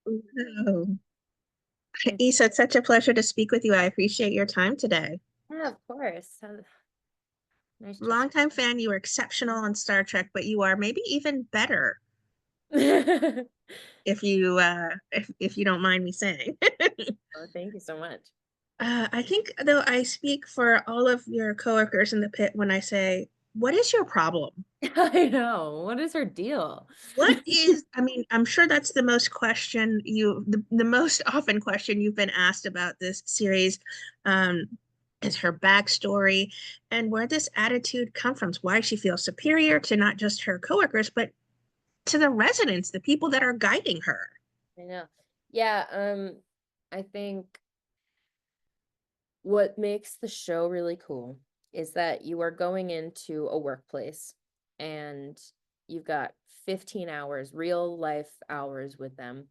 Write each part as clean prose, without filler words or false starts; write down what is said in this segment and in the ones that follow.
Oh, Yeah, Isa, it's such a pleasure to speak with you. I appreciate your time today. yeah, of course. Nice chat. Longtime fan, you were exceptional on Star Trek, but you are maybe even better if you don't mind me saying. Oh, thank you so much. I think though I speak for all of your coworkers in the pit when I say, what is your problem? I know. What is her deal? What is, I mean, I'm sure that's the most question the most often question you've been asked about this series, is her backstory and where this attitude come from. Why she feels superior to not just her coworkers, but to the residents, the people that are guiding her. I know. Yeah, I think what makes the show really cool is that you are going into a workplace and you've got 15 hours, real life hours with them.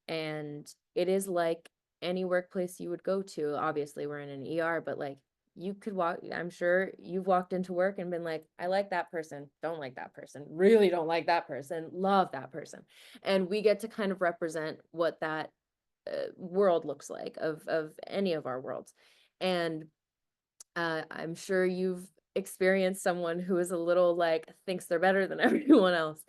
And it is like any workplace you would go to. Obviously, we're in an ER, but like you could walk, I'm sure you've walked into work and been like, I like that person, don't like that person, really don't like that person, love that person. And we get to kind of represent what that world looks like of any of our worlds. And I'm sure you've experienced someone who is a little like thinks they're better than everyone else.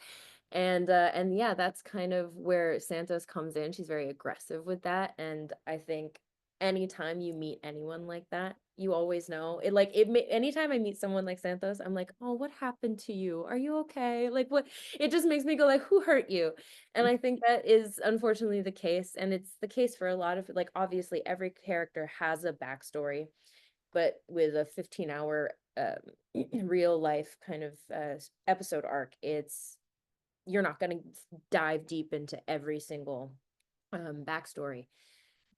And yeah, that's kind of where Santos comes in. She's very aggressive with that. And I think anytime you meet anyone like that, you always know it. Like anytime I meet someone like Santos, I'm like, oh, what happened to you? Are you okay? Like what? It just makes me go like, who hurt you? And I think that is unfortunately the case, and it's the case for a lot of like obviously every character has a backstory, but with a 15-hour real life kind of episode arc, it's you're not going to dive deep into every single backstory.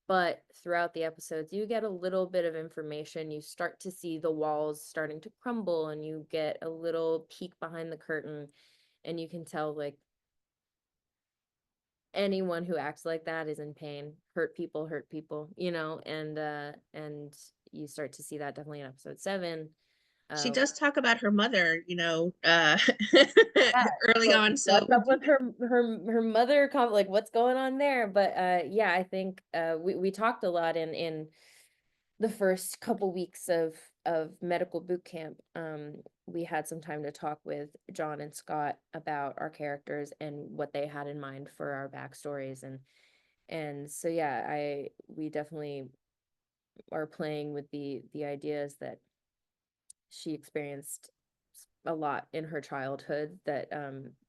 But throughout the episodes, you get a little bit of information. You start to see the walls starting to crumble, and you get a little peek behind the curtain, and you can tell like anyone who acts like that is in pain. Hurt people, and you start to see that definitely in episode 7. She Uh, does talk about her mother, Yeah, early so on. So what's up with her mother like what's going on there? But yeah, I think we talked a lot in the first couple weeks of medical boot camp. We had some time to talk with John and Scott about our characters and what they had in mind for our backstories, and so yeah, I we definitely are playing with the ideas that she experienced a lot in her childhood that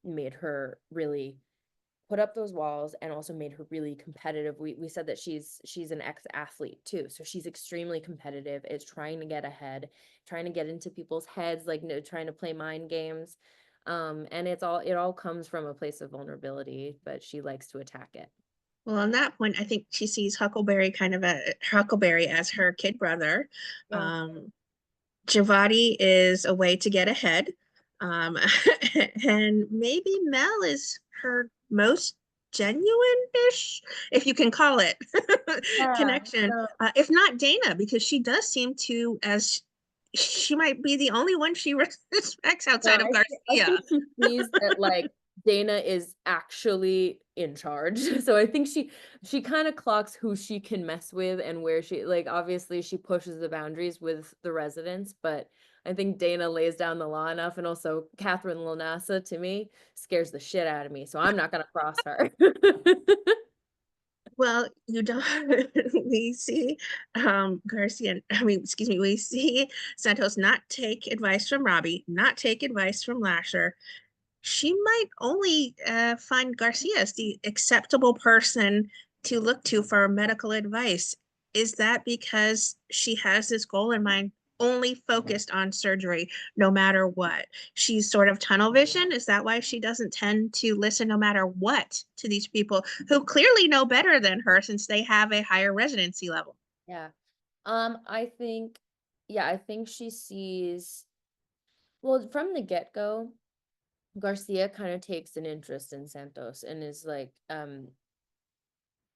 made her really put up those walls and also made her really competitive. We said that she's an ex-athlete too. So she's extremely competitive, is trying to get ahead, trying to get into people's heads, like trying to play mind games. And it all comes from a place of vulnerability, but she likes to attack it. well, on that point, I think she sees Huckleberry as her kid brother. Yeah. Um, Javati is a way to get ahead. Um, and maybe Mel is her most genuine-ish, if you can call it, Yeah. connection. So If not Dana, because she does seem to, as she might be the only one she respects no, outside of I think Garcia. she sees that like Dana is actually in charge. So I think she kind of clocks who she can mess with and where she like obviously she pushes the boundaries with the residents, but I think Dana lays down the law enough, and also Catherine Lanassa to me scares the shit out of me, so I'm not gonna cross her. Well, you don't. We see Garcia, I mean, excuse me, we see Santos not take advice from Robbie, not take advice from Lasher. She might only find Garcia as the acceptable person to look to for medical advice. Is that because she has this goal in mind, only focused on surgery, no matter what? She's sort of tunnel vision. Is that why she doesn't tend to listen, no matter what, to these people who clearly know better than her since they have a higher residency level? Yeah. I think, yeah, I think she sees, well, from the get-go, Garcia kind of takes an interest in Santos and is like,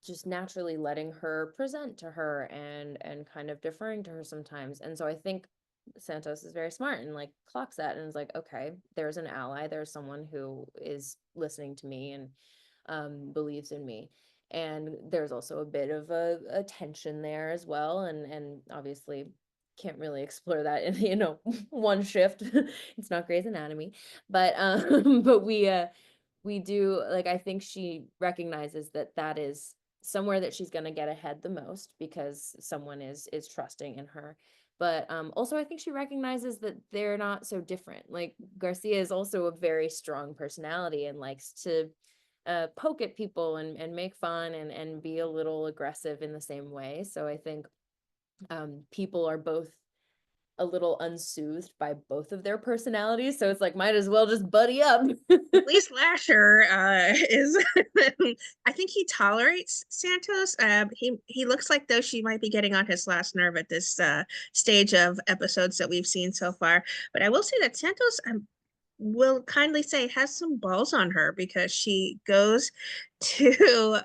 just naturally letting her present to her and kind of deferring to her sometimes. And so I think Santos is very smart and like clocks that and is like, okay, there's an ally, there's someone who is listening to me and believes in me. and there's also a bit of a tension there as well, and obviously can't really explore that in one shift. It's not Grey's Anatomy, but but we do, like, I think she recognizes that that is somewhere that she's going to get ahead the most because someone is trusting in her. But also I think she recognizes that they're not so different. Like, Garcia is also a very strong personality and likes to poke at people and make fun and be a little aggressive in the same way. So I think people are both a little unsoothed by both of their personalities. So it's like, might as well just buddy up. At least Lasher is. I think he tolerates Santos. He looks like though she might be getting on his last nerve at this stage of episodes that we've seen so far. But I will say that Santos, will kindly say, has some balls on her because she goes to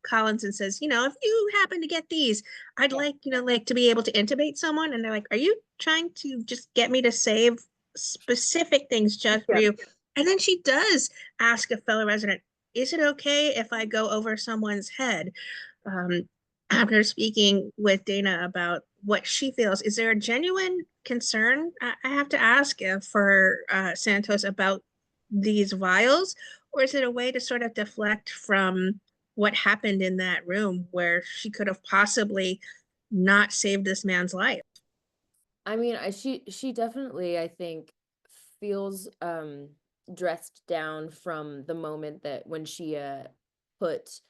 Collins and says, if you happen to get these, I'd Yeah. like, like to be able to intubate someone. And they're like, are you trying to just get me to save specific things just for Yeah. you? And then she does ask a fellow resident, is it okay if I go over someone's head? Um, After speaking with Dana about what she feels, is there a genuine concern, I have to ask, for Santos about these vials, or is it a way to sort of deflect from what happened in that room where she could have possibly not saved this man's life? I mean, she definitely, I think, feels dressed down from the moment that when she put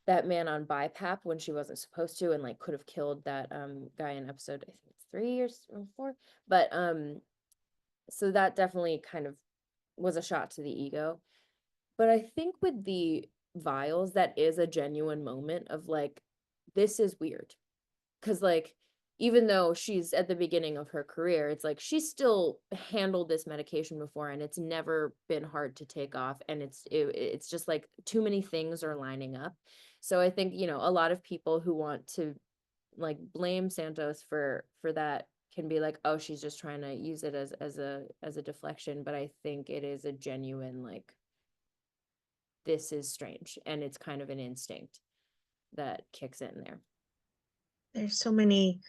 that man on BiPAP when she wasn't supposed to, and like could have killed that guy in episode, I think it's 3 or 4. But so that definitely kind of was a shot to the ego. But I think with the vials, that is a genuine moment of like, this is weird. Because like, even though she's at the beginning of her career, it's like she's still handled this medication before and it's never been hard to take off, and it's just like too many things are lining up. So I think, a lot of people who want to like blame Santos for that can be like, oh, she's just trying to use it as a deflection. But I think it is a genuine, like, this is strange, and it's kind of an instinct that kicks in there. There's so many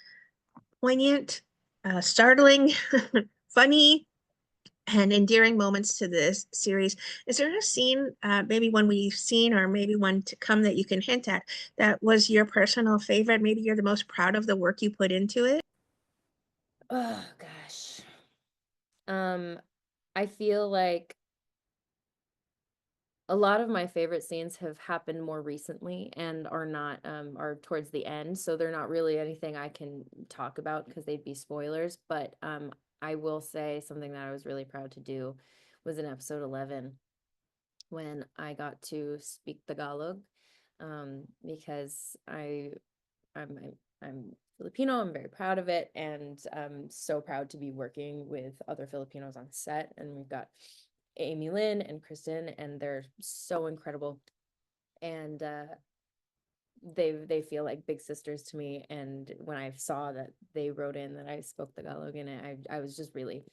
poignant, startling, funny, and endearing moments to this series. Is there a scene, maybe one we've seen or maybe one to come that you can hint at, that was your personal favorite? Maybe you're the most proud of the work you put into it? Oh gosh. Um, I feel like a lot of my favorite scenes have happened more recently and are not are towards the end, so they're not really anything I can talk about because they'd be spoilers. But I will say something that I was really proud to do was in episode 11 when I got to speak Tagalog, because I'm Filipino. I'm very proud of it, and I'm so proud to be working with other Filipinos on set. And we've got Amy Lynn and Kristen, and they're so incredible. And they feel like big sisters to me. And when I saw that they wrote in that I spoke Tagalog in it, I was just really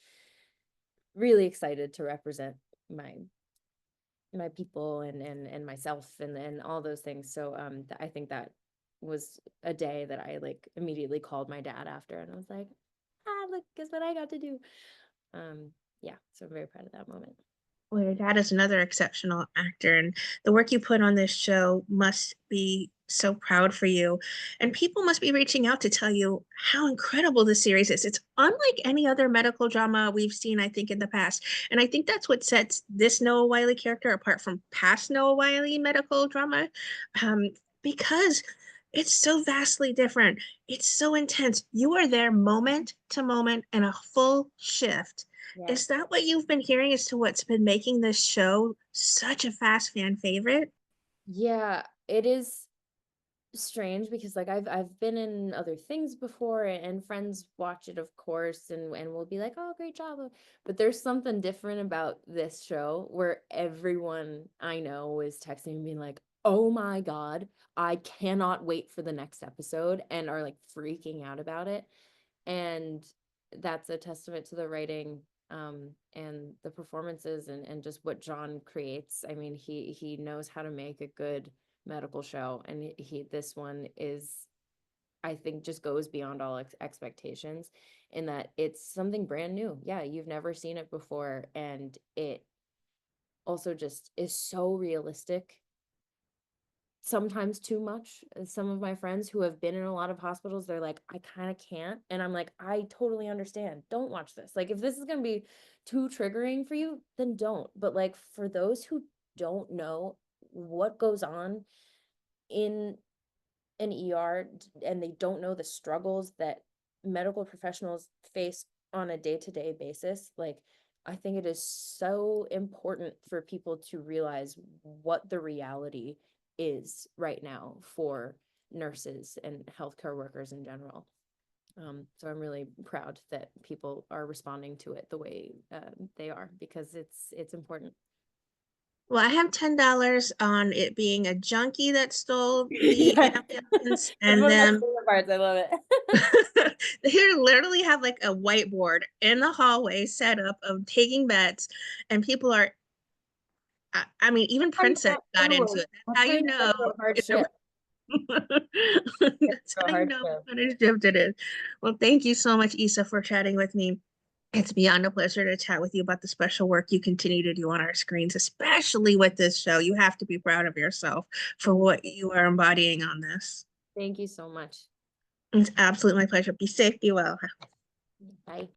really excited to represent my my people and myself and all those things. So I think that was a day that I like immediately called my dad after, and I was like, look, guess what I got to do. Um yeah, so I'm very proud of that moment. Well, your dad is another exceptional actor, and the work you put on this show must be so proud for you. And people must be reaching out to tell you how incredible this series is. It's unlike any other medical drama we've seen, I think, in the past. And I think that's what sets this Noah Wiley character apart from past Noah Wiley medical drama, um, because it's so vastly different. It's so intense. You are there moment to moment in a full shift. Yeah. Is that what you've been hearing as to what's been making this show such a fast fan favorite? Yeah, it is strange because like I've been in other things before, and friends watch it, of course, and will be like, "Oh, great job." But there's something different about this show where everyone I know is texting me being like, "Oh my God, I cannot wait for the next episode," and are like freaking out about it. And that's a testament to the writing and the performances and just what John creates. I mean, he knows how to make a good medical show, and this one is, I think, just goes beyond all expectations in that it's something brand new. Yeah, you've never seen it before, and it also just is so realistic, sometimes too much. Some of my friends who have been in a lot of hospitals, they're like, I kind of can't. And I'm like, I totally understand. Don't watch this. Like, if this is going to be too triggering for you, then don't. But like, for those who don't know what goes on in an ER, and they don't know the struggles that medical professionals face on a day-to-day basis, like, I think it is so important for people to realize what the reality is right now for nurses and healthcare workers in general. So I'm really proud that people are responding to it the way they are, because it's important. Well, I have $10 on it being a junkie that stole the Yes, ambulance, that's and one of my then favorite parts. I love it. they literally have like a whiteboard in the hallway set up of taking bets, and people are, I mean, even How you Princess got got into through. it. That's That's how how you you get know. through a hard shift. Get That's through a how you hard know shift. what kind of shift it is. Well, thank you so much, Isa, for chatting with me. It's beyond a pleasure to chat with you about the special work you continue to do on our screens, especially with this show. You have to be proud of yourself for Thank what you. you are embodying on this. Thank you so much. It's absolutely my pleasure. Be safe, be well. Bye.